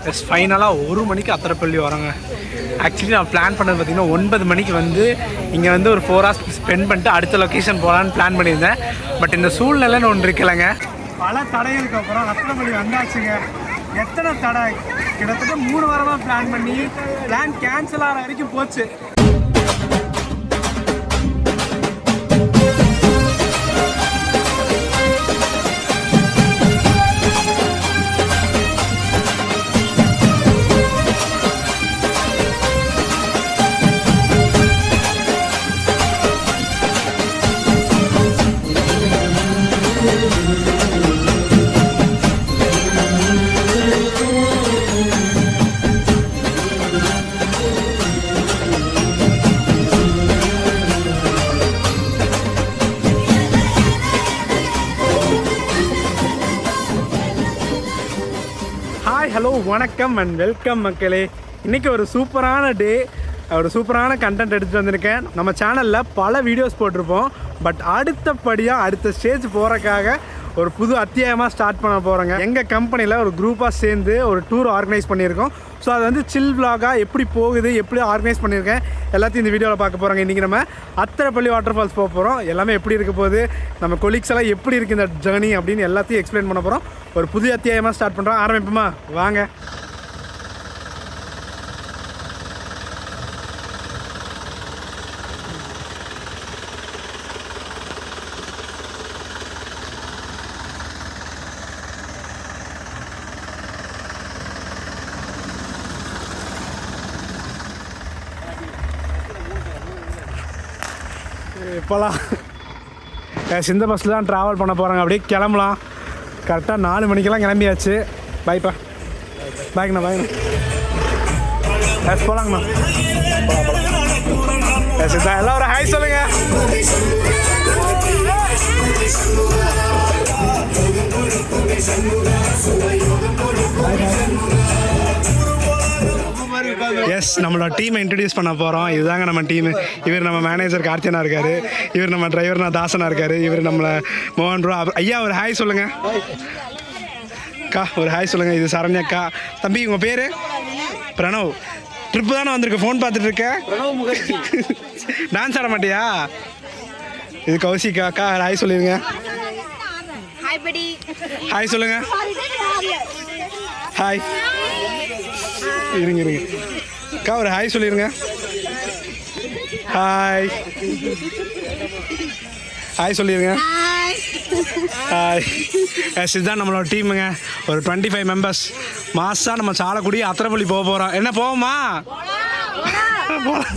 S ஃபைனலாக 1 மணிக்கு அத்திரப்பள்ளி வரோங்க. ஆக்சுவலி நான் பிளான் பண்ணது பார்த்திங்கன்னா 9 மணிக்கு வந்து இங்கே வந்து ஒரு 4 hours ஸ்பெண்ட் பண்ணிட்டு அடுத்த லொக்கேஷன் போகலான்னு பிளான் பண்ணியிருந்தேன். பட் இந்த சூழ்நிலைன்னு ஒன்று இருக்கலைங்க. பல தடைகளுக்கு அப்புறம் அத்திரப்பள்ளி வந்தாச்சுங்க. எத்தனை தடை, கிட்டத்தட்ட 3 வாரமாக பிளான் பண்ணி பிளான் கேன்சல் ஆகிற வரைக்கும் போச்சு. ஹலோ வணக்கம் அண்ட் வெல்கம் மக்களே. இன்றைக்கி ஒரு சூப்பரான டே, ஒரு சூப்பரான கண்டென்ட் எடுத்துகிட்டு வந்திருக்கேன். நம்ம சேனலில் பல வீடியோஸ் போட்டிருப்போம். பட் அடுத்தபடியாக அடுத்த ஸ்டேஜ் போகிறக்காக ஒரு புது அத்தியாயமாக ஸ்டார்ட் பண்ண போகிறோங்க. எங்கள் கம்பெனியில் ஒரு குரூப்பாக சேர்ந்து ஒரு டூர் ஆர்கனைஸ் பண்ணியிருக்கோம். ஸோ அது வந்து சில் விலாகாக எப்படி போகுது, எப்படி ஆர்கனைஸ் பண்ணியிருக்கேன் எல்லாத்தையும் இந்த வீடியோவில் பார்க்க போகிறோங்க. இன்றைக்கி நம்ம அத்திரப்பள்ளி வாட்டர் ஃபால்ஸ் போக போகிறோம். எல்லாமே எப்படி இருக்க போகுது, நம்ம கொலீக்ஸ் எல்லாம் எப்படி இருக்குது இந்த ஜேர்னி அப்படின்னு எல்லாத்தையும் எக்ஸ்பிளைன் பண்ண போகிறோம். ஒரு புது அத்தியாயமாக ஸ்டார்ட் பண்ணுறோம். ஆரம்பிப்போமா? வாங்க. இப்போலாம் இந்த பஸ்ஸில் தான் ட்ராவல் பண்ண போகிறாங்க. அப்படியே கிளம்பலாம். கரெக்டாக 4 மணிக்கெல்லாம் கிளம்பியாச்சு. பாய்ப்பா. பாய்ங்கண்ணா, பாய்ங்கண்ணா. எஸ் போகலாங்கண்ணா. எஸ் இதான் எல்லாம் ஒரு ஹாய் சொல்லுங்க. எஸ் நம்மளோட டீமை இன்ட்ரடியூஸ் பண்ண போகிறோம். இதுதாங்க நம்ம டீமு. இவர் நம்ம மேனேஜர் கார்த்தியனா இருக்கார். இவர் நம்ம டிரைவர்னா தாசனா இருக்கார். இவர் நம்மளை மோகன் ப்ரோ. ஐயா ஒரு ஹாய் சொல்லுங்கள். அக்கா ஒரு ஹாய் சொல்லுங்கள். இது சரண்யக்கா. தம்பி உங்கள் பேர்? பிரணவ். ட்ரிப்பு தானே வந்திருக்கு, ஃபோன் பார்த்துட்டு இருக்க. டான்ஸ் ஆட மாட்டியா? இது கௌசிக்கா. அக்கா ஹாய் சொல்லிடுங்க. ஹாய் சொல்லுங்க. ஹாய். இருங்க இருங்க அக்கா ஒரு ஹாய் சொல்லிடுங்க. ஹாய் ஹாய் சொல்லிடுங்க. ஹாய். எஸ் இதுதான் நம்மளோட டீமுங்க. ஒரு 25 மெம்பர்ஸ் மாதம் நம்ம சாலக்குடி அத்திரப்பள்ளி போக போகிறோம். என்ன போவோமா? போகலாம்.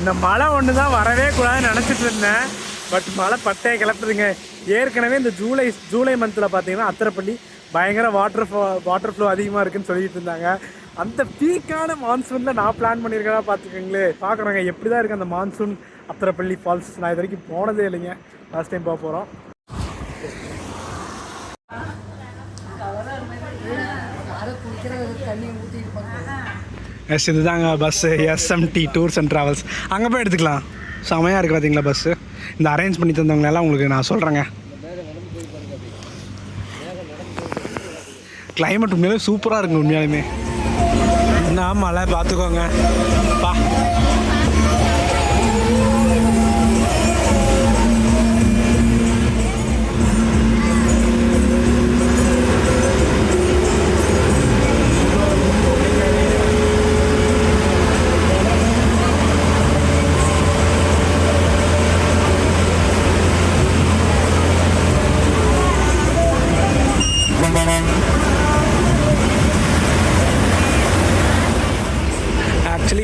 இந்த மழை ஒன்று தான் வரவே கூடாதுன்னு நினச்சிட்டு இருந்தேன். பட் மழை பட்டையை கிளப்புதுங்க. ஏற்கனவே இந்த ஜூலை மந்தில் பார்த்தீங்கன்னா அத்திரப்பள்ளி பயங்கர வாட்டர் ஃப்ளோ அதிகமாக இருக்குதுன்னு சொல்லிட்டு இருந்தாங்க. அந்த பீக்கான மான்சூனில் நான் பிளான் பண்ணியிருக்கேன்னா பார்த்துக்கோங்களே. பார்க்குறோங்க எப்படி தான் இருக்குது அந்த மான்சூன் அத்திரப்பள்ளி ஃபால்ஸ். நான் இது வரைக்கும் போனதே இல்லைங்க, ஃபர்ஸ்ட் டைம் போக போகிறோம். எஸ் இதுதாங்க bus, SMT tours and travels. அங்கே போய் எடுத்துக்கலாம். செமையாக இருக்குது பார்த்தீங்களா பஸ்ஸு. இந்த அரேஞ்ச் பண்ணி தந்தவங்களெல்லாம் உங்களுக்கு நான் சொல்கிறேங்க. கிளைமேட் உண்மையாலே சூப்பராக இருக்குங்க. உண்மையாலுமே என்ன மழை பார்த்துக்கோங்க பா.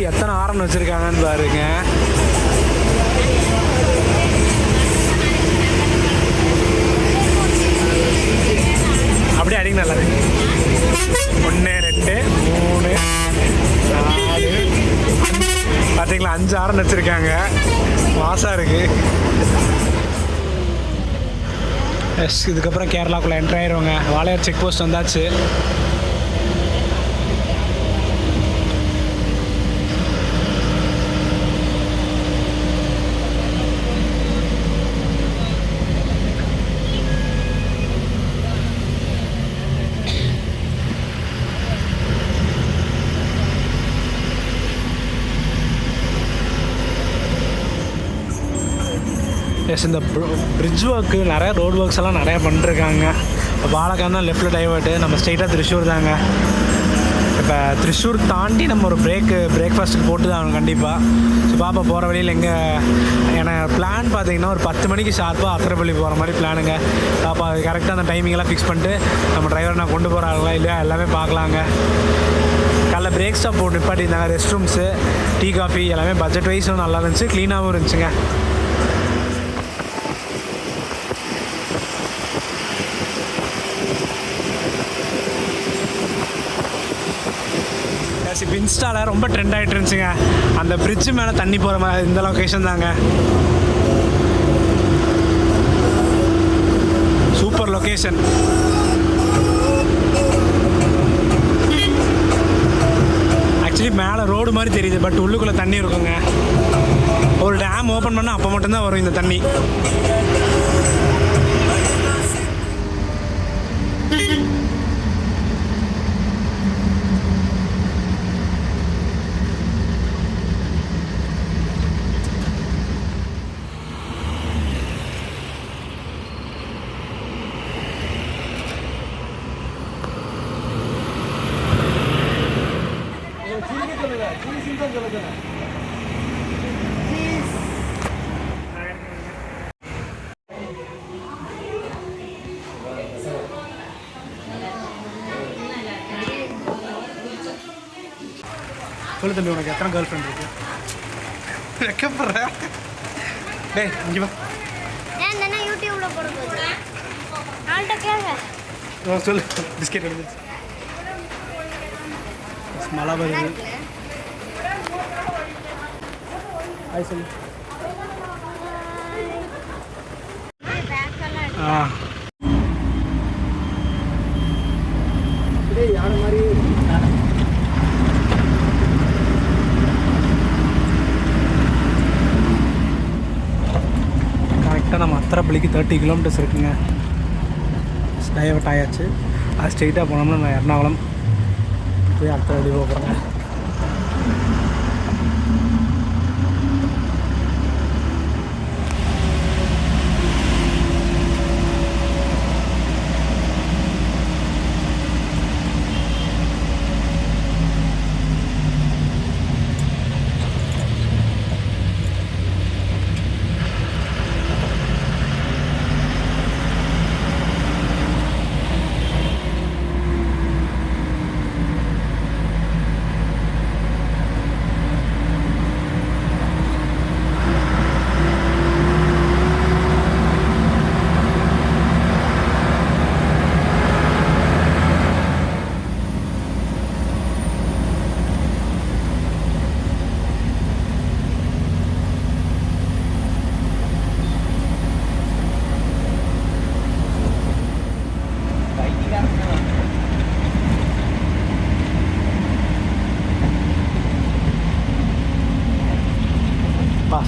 எத்தனை ஆரன் வச்சுருக்காங்கன்னு பாருங்க. அப்படியே அடிங்க நல்லா. 1 2 3 4 பார்த்தீங்களா 5 ஆரன் வச்சுருக்காங்க. மாசாக இருக்குது. எஸ், இதுக்கப்புறம் கேரளாக்குள்ளே என்ட்ரு ஆயிடுவாங்க. வாளையார் செக் போஸ்ட் வந்தாச்சு. எஸ், இந்த பிரிட்ஜ் ஒர்க்கு நிறையா ரோடு ஒர்க்ஸ் எல்லாம் நிறையா பண்ணிருக்காங்க. இப்போ பாலக்காடு தான் லெஃப்ட்டில் டைவர்ட்டு. நம்ம ஸ்ட்ரெயிட்டாக திருச்சூர் தாங்க. இப்போ திருச்சூர் தாண்டி நம்ம ஒரு பிரேக்ஃபாஸ்ட்டுக்கு போட்டு தான் ஆகணும் கண்டிப்பாக. ஸோ பாப்பா போகிற வழியில் எங்கே எனக்கு பிளான் பார்த்தீங்கன்னா ஒரு 10 மணிக்கு ஷார்ப்பாக அத்திரப்பள்ளி போகிற மாதிரி பிளானுங்க. பாப்பா கரெக்டாக அந்த டைமிங்கெல்லாம் ஃபிக்ஸ் பண்ணிட்டு நம்ம டிரைவர் நான் கொண்டு போகிறாங்களா இல்லையா எல்லாமே பார்க்கலாங்க. காலைல பிரேக் ஸ்டாப் போட்டு நிப்பாட்டியிருந்தாங்க. ரெஸ்ட் ரூம்ஸு, டீ காஃபி எல்லாமே பட்ஜெட் வைஸும் நல்லா இருந்துச்சு, க்ளீனாகவும் இருந்துச்சுங்க. இப்போ இன்ஸ்டாவில் ரொம்ப ட்ரெண்ட் ஆகிட்டு இருந்துச்சுங்க. அந்த பிரிட்ஜு மேலே தண்ணி போகிற மாதிரி இந்த லொக்கேஷன் தாங்க. Super location. ஆக்சுவலி மேலே ரோடு மாதிரி தெரியுது, பட் உள்ளுக்குள்ளே தண்ணி இருக்குங்க. ஒரு டேம் ஓப்பன் பண்ணால் அப்போ மட்டும்தான் வரும் இந்த தண்ணி. சொல்லு தம்பி, உனக்கு எத்தனை கேர்ள் ஃப்ரெண்ட் இருக்கு? வைக்கப்படுற டேய் இங்கே வா. யூடியூப்ல போடுறது சொல்லு. பிஸ்கெட் எடுத்துச்சு, மழை வருது. ஹாய் சொல்லு. யார் மாதிரி கரெக்டாக நம்ம அத்திரப்பள்ளிக்கு 30 கிலோமீட்டர்ஸ் இருக்குங்க. டைவர்ட் ஆயாச்சு. அது ஸ்ட்ரெயிட்டாக போனோம்னா நான் எர்ணாகுளம் போய் அடுத்த வழி போகிறேங்க.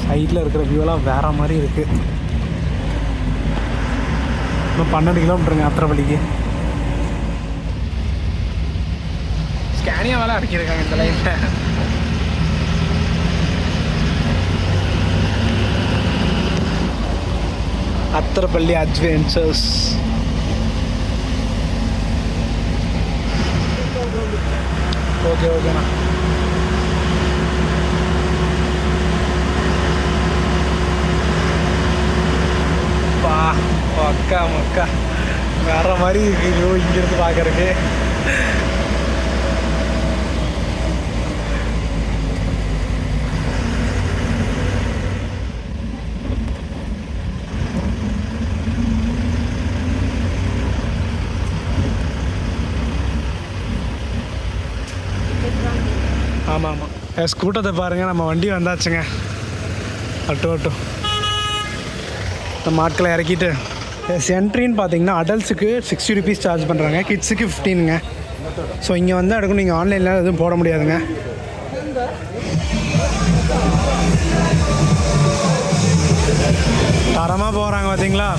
சைடில் இருக்கிற வியூவெல்லாம் வேறு மாதிரி இருக்குது. இன்னும் 12 கிலோமீட்டருங்க அத்திரப்பள்ளிக்கு. ஸ்கேனியா வேலை அடிக்கிருக்காங்க இந்த லைனில். அத்திரப்பள்ளி அட்வென்ச்சர்ஸ். ஓகே ஓகேண்ணா. அக்கா மக்கா வேற மாதிரி இருக்கு இங்கிருந்து பார்க்கறதுக்கு. ஆமாம் ஆமாம், ஸ்கூட்டத்தை பாருங்கள், நம்ம வண்டி வந்தாச்சுங்க. ஆட்டோ இந்த மாட்களை இறக்கிட்டு எஸ் என்ட்ரின்னு பார்த்தீங்கன்னா அடல்ட்ஸுக்கு 60 rupees சார்ஜ் பண்ணுறாங்க, கிட்ஸுக்கு 15ங்க. ஸோ இங்கே வந்து எடுக்கணும், நீங்கள் ஆன்லைனில் எதுவும் போட முடியாதுங்க. தரமாக போகிறாங்க பார்த்தீங்களா.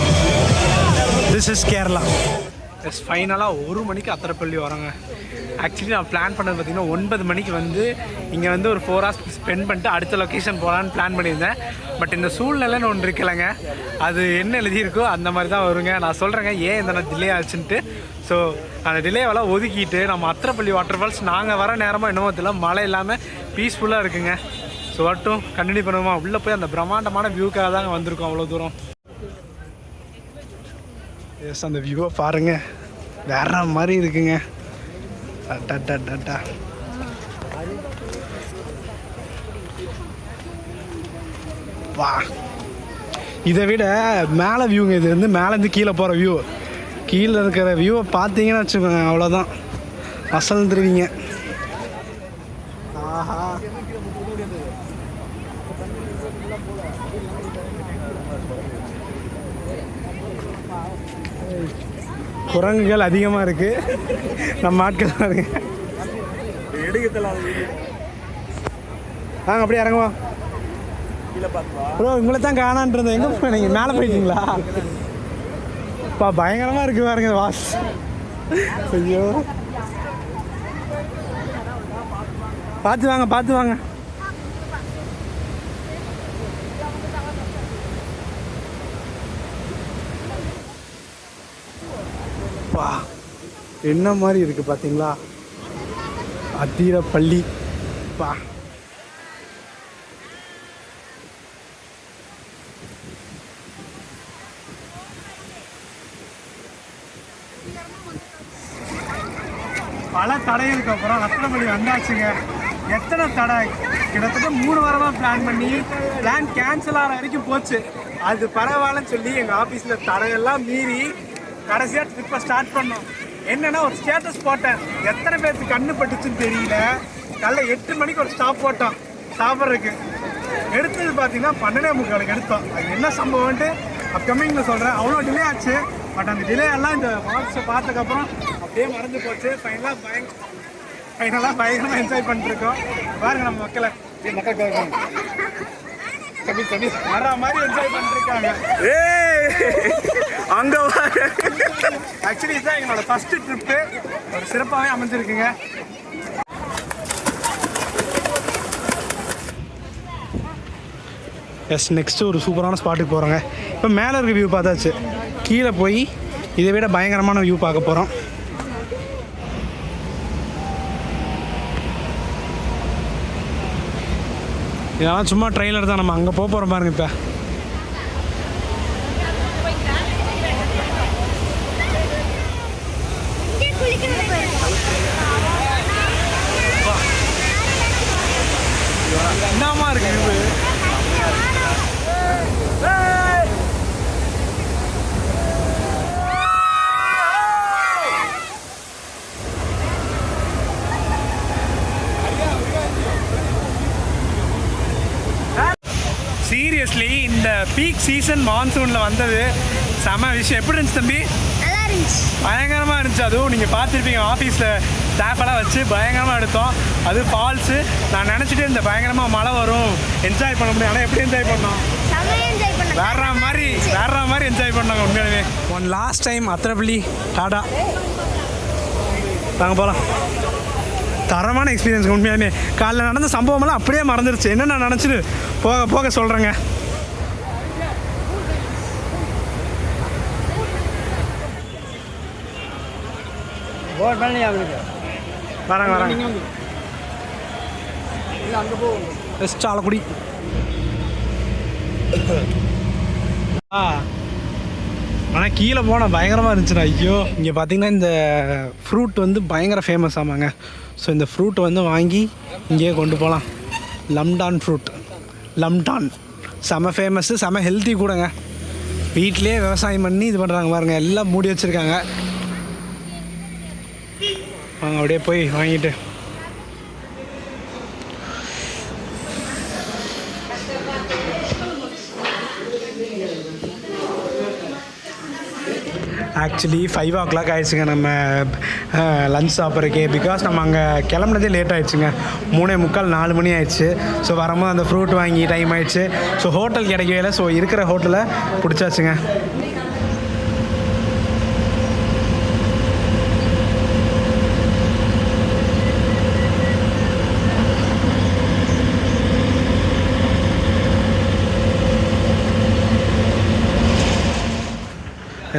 This is Kerala. எஸ் ஃபைனலாக 1 மணிக்கு அத்திரப்பள்ளி வரோங்க. ஆக்சுவலி நான் பிளான் பண்ணது பார்த்திங்கன்னா 9 மணிக்கு வந்து இங்கே வந்து ஒரு 4 hours ஸ்பெண்ட் பண்ணிட்டு அடுத்த லொக்கேஷன் போகலான்னு பிளான் பண்ணியிருந்தேன். பட் இந்த சூழ்நிலைன்னு ஒன்று இருக்கலைங்க, அது என்ன எழுதியிருக்கோ அந்த மாதிரி தான் வருங்க. நான் சொல்கிறேங்க ஏன் இந்த டிலே ஆச்சுன்ட்டு. ஸோ அந்த டிலேவெல்லாம் ஒதுக்கிட்டு நம்ம அத்திரப்பள்ளி வாட்டர் ஃபால்ஸ் நாங்கள் வர நேரமாக என்னமோ தெரியல, மழை இல்லாமல் பீஸ்ஃபுல்லாக இருக்குங்க. ஸோ வரட்டும், கண்டினியூ பண்ணுவோமா. உள்ளே போய் அந்த பிரம்மாண்டமான வியூக்காக தாங்க வந்திருக்கோம் அவ்வளோ தூரம். எஸ் அந்த வியூவை பாருங்கள், வேற மாதிரி இருக்குங்க. வா, இதை விட மேலே வியூங்க. இது வந்து மேலேருந்து கீழே போகிற வியூ. கீழே இருக்கிற வியூவை பார்த்தீங்கன்னு வச்சுக்கோங்க, அவ்வளோதான், அசந்துருவீங்க. ஆஹா, குரங்குகள் அதிகமாக இருக்குது, நம்ம ஆட்கள் பாருங்க. வாங்க அப்படியே இறங்குவோம். ப்ரோ உங்களை தான் காணான்றது, எங்கே போனீங்க? மேலே போயிட்டீங்களா? அப்பா பயங்கரமாக இருக்குது பாருங்க வாஸ். ஐயோ, பார்த்து வாங்க பார்த்து வாங்க. வா, என்ன மாதிரி இருக்குது பார்த்தீங்களா, அதிரப்பள்ளி. வா, பல தடைகளுக்கு அப்புறம் அத்திரப்பள்ளி வந்தாச்சுங்க. எத்தனை தடை, கிட்டத்தட்ட 3 வாரமாக பிளான் பண்ணி பிளான் கேன்சல் ஆகிற வரைக்கும் போச்சு. அது பரவாயில்லன்னு சொல்லி எங்கள் ஆஃபீஸில் தடையெல்லாம் மீறி கடைசியாக ட்ரிப்பை ஸ்டார்ட் பண்ணோம். என்னென்னா ஒரு ஸ்டேட்டஸ் போட்டேன், எத்தனை பேருக்கு கண்ணு பட்டுச்சுன்னு தெரியல. காலைல 8 மணிக்கு ஒரு ஸ்டாப் போட்டோம் சாப்பிட்றதுக்கு. எடுத்தது பார்த்தீங்கன்னா 12:45 எடுத்தோம். அது என்ன சம்பவம்ன்ட்டு அப்கமிங்கில் சொல்கிறேன். அவ்வளோ டிலே ஆச்சு. பட் அந்த டிலே எல்லாம் இந்த வாட்ஸை பார்த்ததுக்கப்புறம் அப்படியே மறந்து போச்சு. ஃபைனலாக பயங்கரமாக என்ஜாய் பண்ணிட்டுருக்கோம். பாருங்க நம்ம மக்களை, வர மாதிரி என்ஜாய் பண்ணிருக்காங்க. அங்க ஆக்சுவலி இதுதான் எங்களோட ஃபர்ஸ்ட் ட்ரிப்பு, ஒரு சிறப்பாகவே அமைஞ்சிருக்குங்க. எஸ் நெக்ஸ்ட்டு ஒரு சூப்பரான ஸ்பாட்டுக்கு போகிறோங்க. இப்போ மேலே இருக்க வியூ பார்த்தாச்சு, கீழே போய் இதை விட பயங்கரமான வியூ பார்க்க போகிறோம். இதெல்லாம் சும்மா ட்ரெயிலர் தான், நம்ம அங்கே போக போகிறோம் பாருங்க. இப்போ என்னமா இருக்கு இது? சீரியஸ்லி இந்த பீக் சீசன் மான்சூனில் வந்தது செம விஷயம். எப்படி இருந்துச்சு தம்பி? பயங்கரமாக இருந்துச்சு. அதுவும் நீங்கள் பார்த்துருப்பீங்க, ஆஃபீஸில் ஸ்டாஃபெல்லாம் வச்சு பயங்கரமாக எடுத்தோம். அது ஃபால்ஸு. நான் நினச்சிட்டு இந்த பயங்கரமாக மழை வரும், என்ஜாய் பண்ண முடியும். ஆனால் எப்படி என்ஜாய் பண்ணோம்? வேற மாதிரி என்ஜாய் பண்ணாங்க உண்மையாலுமே. One last time Athirappilly Tata. நாங்கள் போகலாம். தரமான எக்ஸ்பீரியன்ஸ் உண்மையாலுமே. காலைல நடந்த சம்பவமெல்லாம் அப்படியே மறந்துருச்சு. என்ன நான் நினச்சிட்டு போக போக சொல்கிறேங்க. வராங்க பெஸ்ட் ஆலக்குடி. ஆனால் கீழே போனால் பயங்கரமாக இருந்துச்சுண்ணா. ஐயோ, இங்கே பார்த்தீங்கன்னா இந்த ஃப்ரூட் வந்து பயங்கர ஃபேமஸ் ஆமாங்க. ஸோ இந்த ஃப்ரூட்டை வந்து வாங்கி இங்கேயே கொண்டு போகலாம். லம்டான் ஃப்ரூட், லம்டான் செம ஃபேமஸ்ஸு, செம ஹெல்த்தி கூடங்க. வீட்டிலே விவசாயம் பண்ணி இது பண்ணுறாங்க பாருங்கள், எல்லாம் மூடி வச்சுருக்காங்க. வாங்க அப்படியே போய் வாங்கிட்டு ஆக்சுவலி 5 o'clock ஆயிடுச்சுங்க நம்ம லஞ்ச் சாப்பிட்றக்கே. பிகாஸ் நம்ம அங்கே கிளம்புனதே லேட் ஆகிடுச்சுங்க. 3:45 4 மணி ஆயிடுச்சு. ஸோ வரும்போது அந்த ஃப்ரூட் வாங்கி டைம் ஆயிடுச்சு. ஸோ ஹோட்டல் கிடைக்கவே இல்லை. ஸோ இருக்கிற ஹோட்டலை பிடிச்சாச்சுங்க.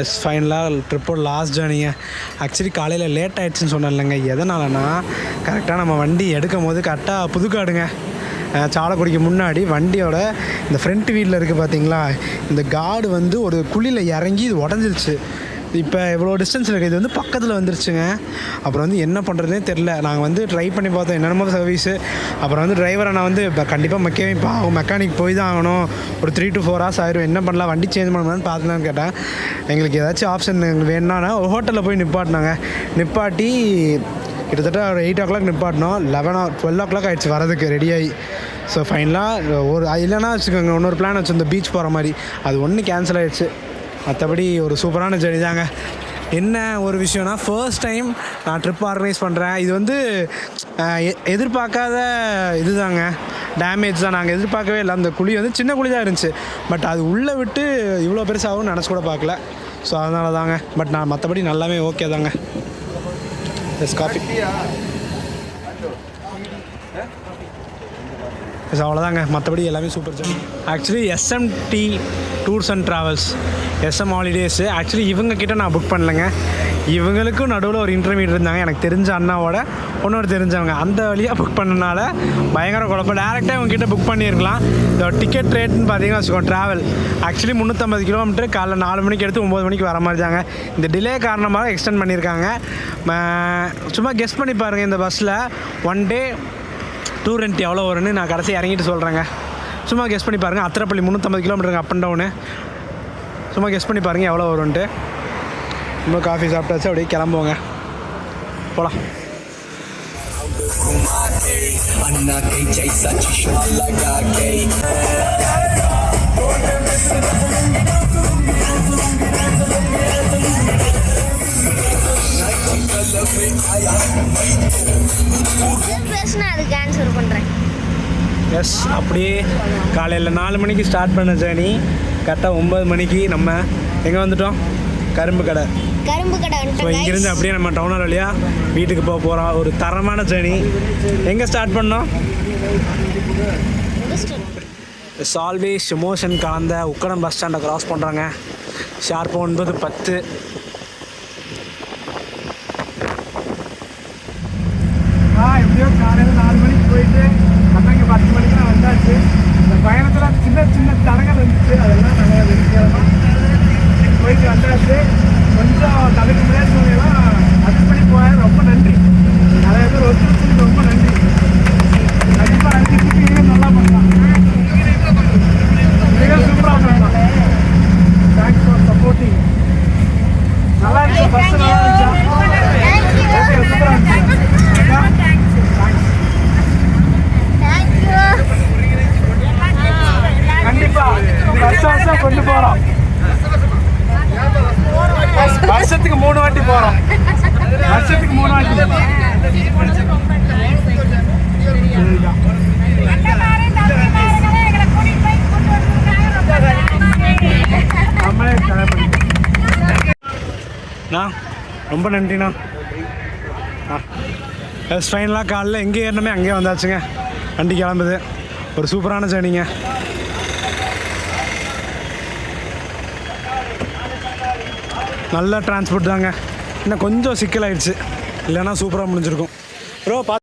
எஸ் ஃபைனலாக ட்ரிப்போட லாஸ்ட் ஜேர்னிங்க. ஆக்சுவலி காலையில் லேட் ஆகிடுச்சின்னு சொன்னேன் இல்லைங்க. எதனாலனா கரெக்டாக நம்ம வண்டி எடுக்கும் போது கரெக்டாக புதுக்காடுங்க. சாலக்குடிக்கு முன்னாடி வண்டியோட இந்த ஃப்ரண்ட் வீலில் இருக்குது பார்த்தீங்களா, இந்த கார்டு வந்து ஒரு குழியில் இறங்கி இது உடஞ்சிருச்சு. இப்போ எவ்வளோ டிஸ்டன்ஸில் இருக்குது, இது வந்து பக்கத்தில் வந்துருச்சுங்க. அப்புறம் வந்து என்ன பண்ணுறதுனே தெரில. நாங்கள் வந்து ட்ரை பண்ணி பார்த்தோம் என்னென்னமோ சர்வீஸு. அப்புறம் வந்து டிரைவரை நான் வந்து இப்போ கண்டிப்பாக மெக்கானிக் போய் தான் ஆகணும், ஒரு 3 to 4 hours ஆயிரும், என்ன பண்ணலாம், வண்டி சேஞ்ச் பண்ணலான்னு பார்த்துலான்னு கேட்டேன். எங்களுக்கு ஏதாச்சும் ஆப்ஷன் எங்களுக்கு வேணுன்னா ஒரு ஹோட்டலில் போய் நிப்பாட்டி கிட்டத்தட்ட ஒரு 8 o'clock நிப்பாட்டினோம். 12 o'clock ஆகிடுச்சு வரதுக்கு ரெடியாகி. ஸோ ஃபைனலாக ஒரு இல்லைன்னா வச்சுக்கோங்க, இன்னொரு பிளான் வச்சு இந்த பீச் போகிற மாதிரி, அது ஒன்று கேன்சல் ஆகிடுச்சு. மற்றபடி ஒரு சூப்பரான ஜர்னி தாங்க. என்ன ஒரு விஷயம்னா, ஃபர்ஸ்ட் டைம் நான் ட்ரிப் ஆர்கனைஸ் பண்ணுறேன். இது வந்து எதிர்பார்க்காத இது தாங்க, டேமேஜ் தான். நாங்கள் எதிர்பார்க்கவே இல்லை. அந்த குழி வந்து சின்ன குழி தான் இருந்துச்சு, பட் அது உள்ளே விட்டு இவ்வளோ பெருசாகவும் நினச்சி கூட பார்க்கல. ஸோ அதனால தாங்க. பட் நான் மற்றபடி நல்லாவே ஓகே தாங்க. எஸ் காஃபி எஸ் அவ்வளோதாங்க. மற்றபடி எல்லாமே super journey. Actually SMT tours and travels, SM holidays. Actually இவங்கக்கிட்ட நான் புக் பண்ணலைங்க. இவங்களுக்கும் நடுவில் ஒரு இன்டர்மீடியட் இருந்தாங்க, எனக்கு தெரிஞ்ச அண்ணாவோட இன்னொரு தெரிஞ்சவங்க. அந்த வழியாக புக் பண்ணனால பயங்கர குழப்பம். டேரெக்டாக இவங்ககிட்ட புக் பண்ணியிருக்கலாம். இந்த டிக்கெட் ரேட்னு பார்த்தீங்கன்னா வச்சுக்கோங்க, ட்ராவல் ஆக்சுவலி 350 கிலோமீட்டர் காலைல 4 மணிக்கு எடுத்து 9 மணிக்கு வர மாதிரி தாங்க. இந்த டிலே காரணமாக எக்ஸ்டெண்ட் பண்ணியிருக்காங்க. சும்மா கெஸ் பண்ணி பாருங்கள், இந்த பஸ்ஸில் 1 day டூர் ரெண்ட் எவ்வளோ வரும்னு நான் கடைசி இறங்கிட்டு சொல்கிறேங்க. சும்மா கெஸ் பண்ணி பாருங்கள். அத்திரப்பள்ளி 350 கிலோமீட்டருங்க அப் அண்ட் டவுனு. சும்மா கெஸ் பண்ணி பாருங்கள் எவ்வளோ வரும்ன்ட்டு. இன்னும் காஃபி சாப்பிட்டாச்சு, அப்படியே கிளம்புவோங்க, போகலாம். அதுக்கு ஆன்சர் பண்ணுறேன். எஸ், அப்படியே காலையில் 4 மணிக்கு ஸ்டார்ட் பண்ண ஜேர்னி கரெக்டாக 9 மணிக்கு நம்ம எங்கே வந்துட்டோம், கரும்பு கடை. ஸோ இங்கேருந்து அப்படியே நம்ம டவுனர் வழியாக வீட்டுக்கு போகிறோம். ஒரு தரமான ஜேர்னி. எங்கே ஸ்டார்ட் பண்ணோம்? இட்ஸ் ஆல்வேஸ் எமோஷன் கலந்த உக்கடம் பஸ் ஸ்டாண்டை க்ராஸ் பண்ணுறாங்க. ஷார்ப்பு 9:10. எப்படியோ காலையில் 4 மணிக்கு போயிட்டு அப்புறம் இங்கே 10 மணிக்கு நான் வந்தாச்சு. இந்த பயணத்தில் சின்ன சின்ன தடங்கள் இருந்துச்சு, அதெல்லாம் நல்லா வெற்றிகரமாக போயிட்டு வந்தாச்சு. கொஞ்சம் தவிர்க்க முடியாத சூழ்நிலாம் அட்ஜஸ்ட் பண்ணி போய் ரொம்ப நன்றி. நிறைய பேர் ஒத்துழைச்சு ரொம்ப நன்றி. கண்டிப்பாக அனுப்பிட்டு நல்லா பண்ணலாம், மிக சூப்பராக பண்ணலாம். Thanks for supporting. நல்லா இருந்துச்சு, பஸ் நல்லா இருந்துச்சா? ஓகே, சூப்பராக இருந்துச்சு. கண்டிப்பா வருஷம் கொண்டு போறோம். வருஷத்துக்கு 3 வாட்டி போறோம். வருஷத்துக்கு 3 வாட்டி. ரொம்ப நன்றிண்ணா. ஃபைனலாக காலையில் எங்கே ஏறணுமே அங்கேயே வந்தாச்சுங்க. வண்டி கிளம்புது. ஒரு சூப்பரான ஜேர்னிங்க. நல்ல டிரான்ஸ்போர்ட் தாங்க. இன்னும் கொஞ்சம் சிக்கலாயிடுச்சு, இல்லைன்னா சூப்பராக முடிஞ்சிருக்கும். ப்ரோ